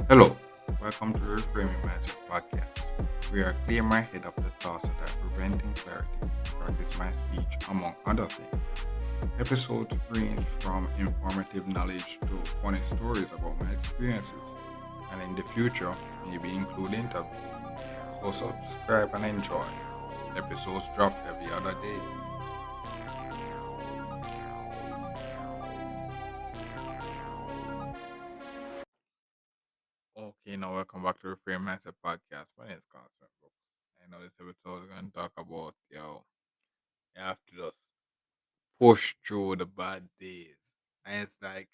Hello, welcome to the Reframing Mindset podcast. We are clear my head of the thoughts that are preventing clarity, practice my speech, among other things. Episodes range from informative knowledge to funny stories about my experiences, and in the future, maybe include interviews. So subscribe and enjoy. Episodes drop every other day. Okay, now welcome back to the Reframing Mindset podcast. My name is Constant Brooks. I know this episode is going to talk about, you have to just push through the bad days. And it's like,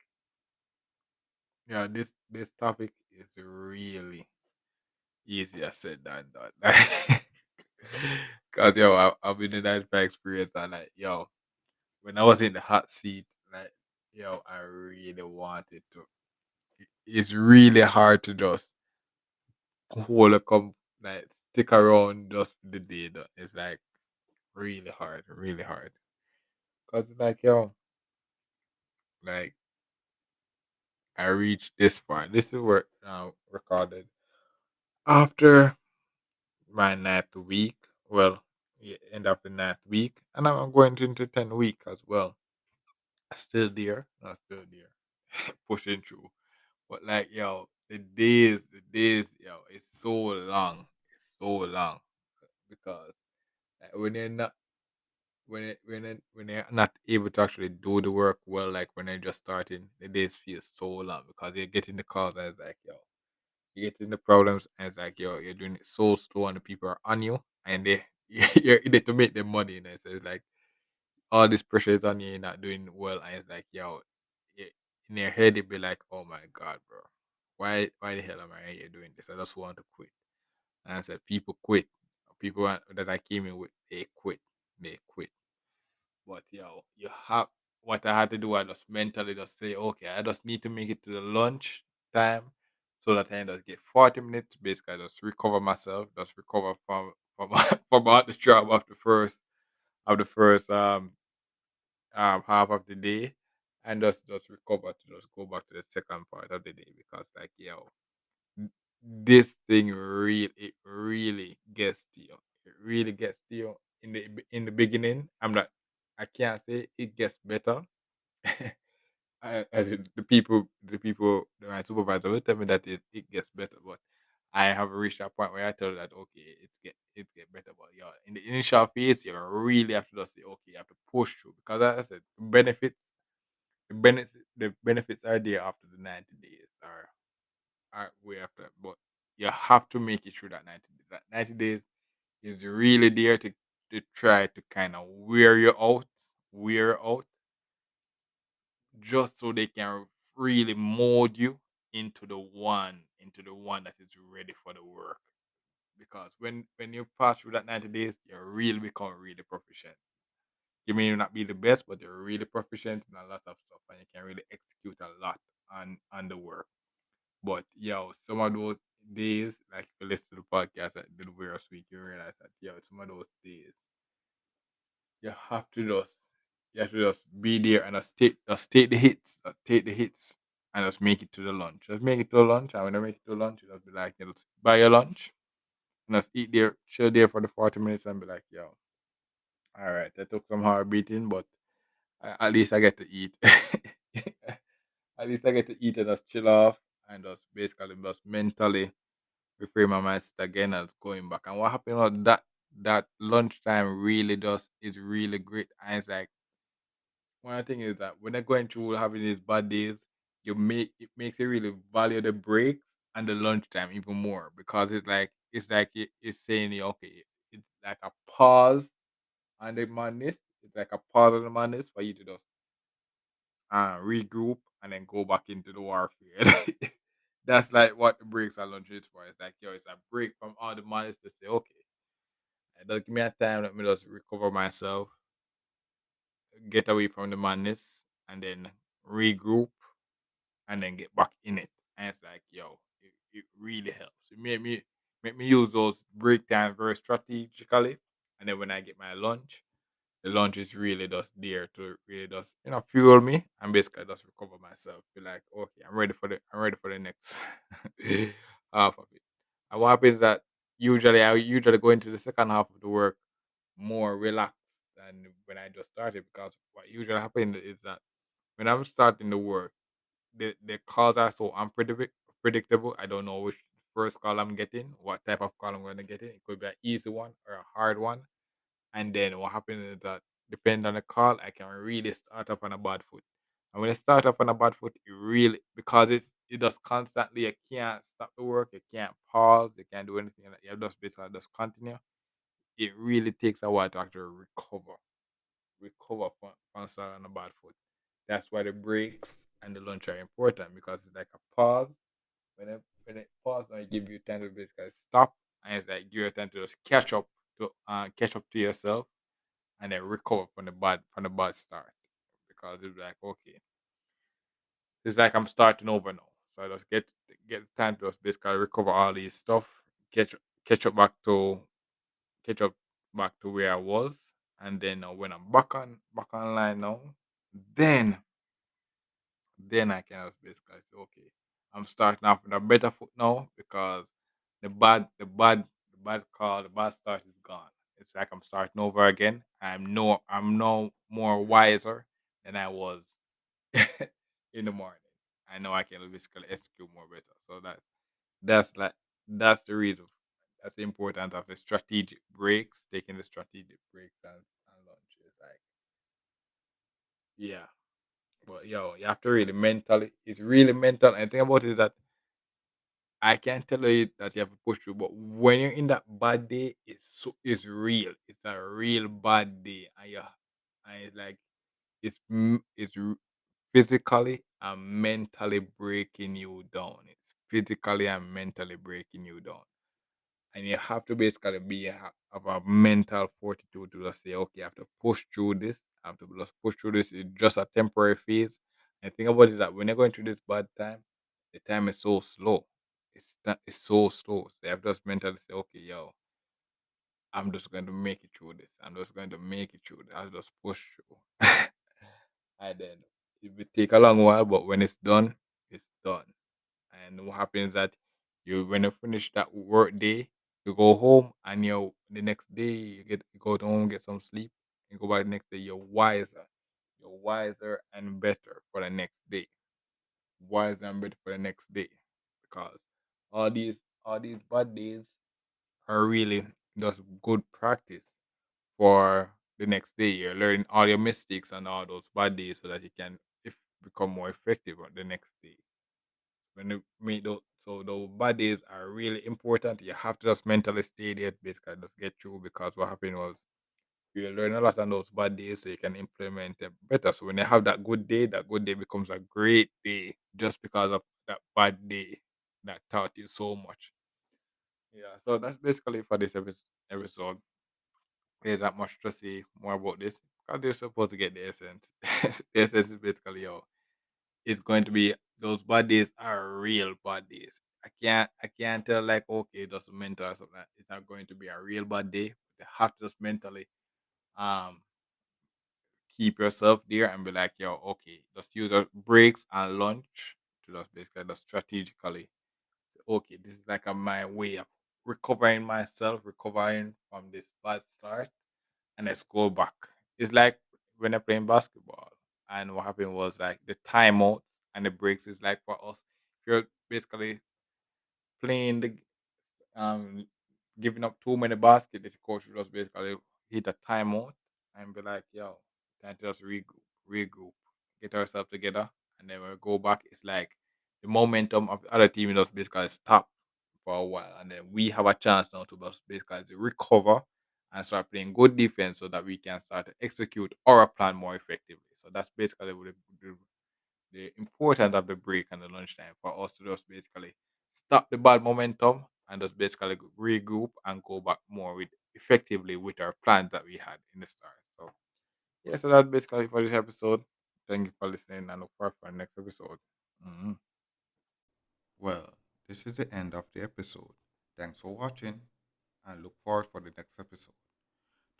this topic is really easier said than done. Cause I've been in that experience and like when I was in the hot seat, like I really wanted to. It's really hard to just hold a like stick around just for the day. Though. It's like really hard, really hard. Cause like like I reached this far. This is where recorded after my ninth week. Well, end of the ninth week, and I'm going into 10 week as well. Still there, not still there, pushing through. But like the days, it's so long, it's so long because like, when you're not able to actually do the work well, like when you're just starting, the days feel so long because you're getting the calls and it's like you get in the problems and it's like you're doing it so slow and the people are on you and they you're in it to make them money and so it's like all this pressure is on you, you're not doing well and it's like i- in your head it'd be like, oh my god, bro, why the hell am I here doing this? I just want to quit. And I said people quit. That I came in with, they quit. But you have what I had to do. I just mentally just say, okay, I just need to make it to the lunch time, so that I just get 40 minutes. Basically, I just recover myself, just recover from from all the job of the first half of the day, and just recover to just go back to the second part of the day because like n- this thing really gets to you. It really gets to you in the beginning. I can't say it gets better. My supervisor will tell me that it gets better, but I have reached a point where I tell that okay, it get better. But in the initial phase, you really have to just say okay, you have to push through because as I said, the benefits are there after the 90 days are way after, but you have to make it through that 90 days. That 90 days is really there to try to kind of wear out, just so they can really mold you into the one that is ready for the work. Because when you pass through that 90 days, you really become really proficient. You may not be the best, but you're really proficient in a lot of stuff, and you can really execute a lot on the work. But some of those days, like if you listen to the podcast at the various week, you realize that some of those days you have to just be there and just take the hits and just make it to the lunch. Just make it to the lunch, and when I make it to the lunch, you just be like, just buy your lunch and just eat there, chill there for the 40 minutes, and be like, all right, that took some hard beating, but at least I get to eat. At least I get to eat and just chill off and just basically just mentally reframe my mindset again and going back. And what happened was that lunchtime really does is really great. And it's like one thing is that when you're going through having these bad days, it makes you really value the breaks and the lunchtime even more because it's like it's saying okay, it's like a pause on the madness. It's like a pause on the madness for you to just regroup and then go back into the warfare. That's like what the breaks at lunch is for. It's like it's a break from all the madness to say okay, just give me a time, let me just recover myself, get away from the madness, and then regroup and then get back in it. And it's like, it really helps. It make me use those break time very strategically. And then when I get my lunch, the lunch is really just there to really just fuel me and basically just recover myself. Be like, okay, I'm ready for the next half of it. And what happens is that I usually go into the second half of the work more relaxed than when I just started, because what usually happens is that when I'm starting the work, the calls are so unpredictable. I don't know which first call I'm getting, what type of call I'm going to get. It could be an easy one or a hard one. And then what happens is that depending on the call, I can really start off on a bad foot. And when I start off on a bad foot, it really, because it does constantly, you can't stop the work, you can't pause, you can't do anything. You just basically just continue. It really takes a while to actually recover from starting on a bad foot. That's why the breaks and the lunch are important, because it's like a pause. When it pause, I give you time to basically stop, and it's like give you time to just catch up to yourself, and then recover from the bad start, because it's like, okay, it's like I'm starting over now. So I just get time to just basically recover all these stuff, catch catch up back to catch up back to where I was, and then when I'm back online now, then then I can just basically say, okay, I'm starting off with a better foot now, because the bad start is gone. It's like I'm starting over again. I'm no more wiser than I was in the morning. I know I can basically execute more better. So that's like that's the reason. That's the importance of the strategic breaks, taking the strategic breaks and lunches. Like, yeah. But yo, you have to really mentally. It's really mental. And the thing about it is that I can't tell you that you have to push through, but when you're in that bad day, it's real. It's a real bad day, and it's like physically and mentally breaking you down. It's physically and mentally breaking you down, and you have to basically have a mental fortitude to just say, okay, I have to push through this. I have to just push through this. It's just a temporary phase. And think about it that when you're going through this bad time, the time is so slow. It's so slow. So you have to just mentally say, okay, yo, I'm just going to make it through this. I'm just going to make it through this. I'll just push through. And then it will take a long while, but when it's done, it's done. And what happens is that when you finish that work day, you go home, and the next day you go home, get some sleep, and go back the next day, you're wiser. You're wiser and better for the next day. Wiser and better for the next day. Because all these all these bad days are really just good practice for the next day. You're learning all your mistakes and all those bad days, so that you can become more effective on the next day. When you meet those, so those bad days are really important. You have to just mentally stay there, basically just get through, because what happened was you learn a lot on those bad days, so you can implement them better. So when you have that good day becomes a great day, just because of that bad day that taught you so much. Yeah, so that's basically for this episode. There's not much to say more about this, because they're supposed to get the essence. The essence is basically, it's going to be, those bad days are real bad days. I can't tell, like, okay, just mental or something. It's not going to be a real bad day. You have to just mentally um keep yourself there and be like, yo, okay, just use your breaks and lunch to just basically just strategically, okay, this is like my way of recovering myself, recovering from this bad start, and let's go back. It's like when I playing basketball, and what happened was like the timeouts and the breaks is like for us. If you're basically playing um giving up too many baskets, the coach will just basically hit a timeout and be like, yo, can just regroup, get ourselves together, and then when we go back, it's like the momentum of the other team just basically stop for a while, and then we have a chance now to just basically recover and start playing good defense, so that we can start to execute our plan more effectively. So that's basically what the importance of the break and the lunchtime, for us to just basically stop the bad momentum and just basically regroup and go back more with effectively with our plans that we had in the start. So yeah, so that's basically for this episode. Thank you for listening, and look forward for the next episode. Mhm. Well, this is the end of the episode. Thanks for watching and look forward for the next episode.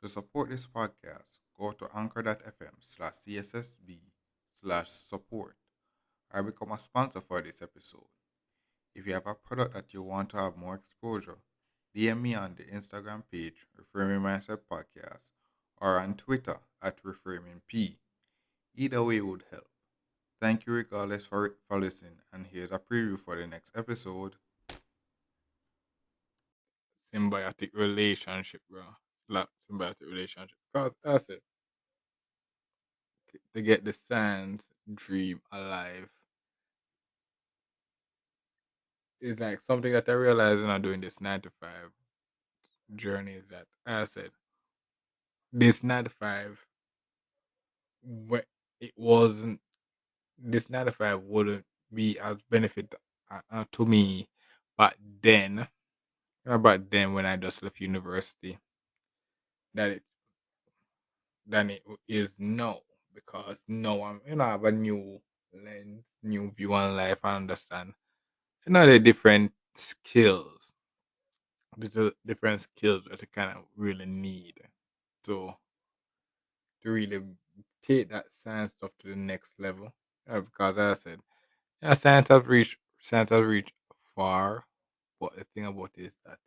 To support this podcast, go to anchor.fm/cssb/support or become a sponsor for this episode. If you have a product that you want to have more exposure, DM me on the Instagram page, Reframing Mindset Podcast, or on Twitter at ReframingP. Either way would help. Thank you regardless for listening, and here's a preview for the next episode. Symbiotic relationship, bro. Symbiotic relationship. Because I said to get the Sans dream alive is like something that I realized when I'm doing this 9 to 5 journey is that I said this 9 to 5 when it wasn't this 9 to 5 wouldn't be as benefit to me back then. Back then when I just left university that it than it is now because now I have a new lens, new view on life. I understand the different skills, the different skills that you kind of really need to really take that science stuff to the next level. Because as I said, science has reached far, but the thing about it is that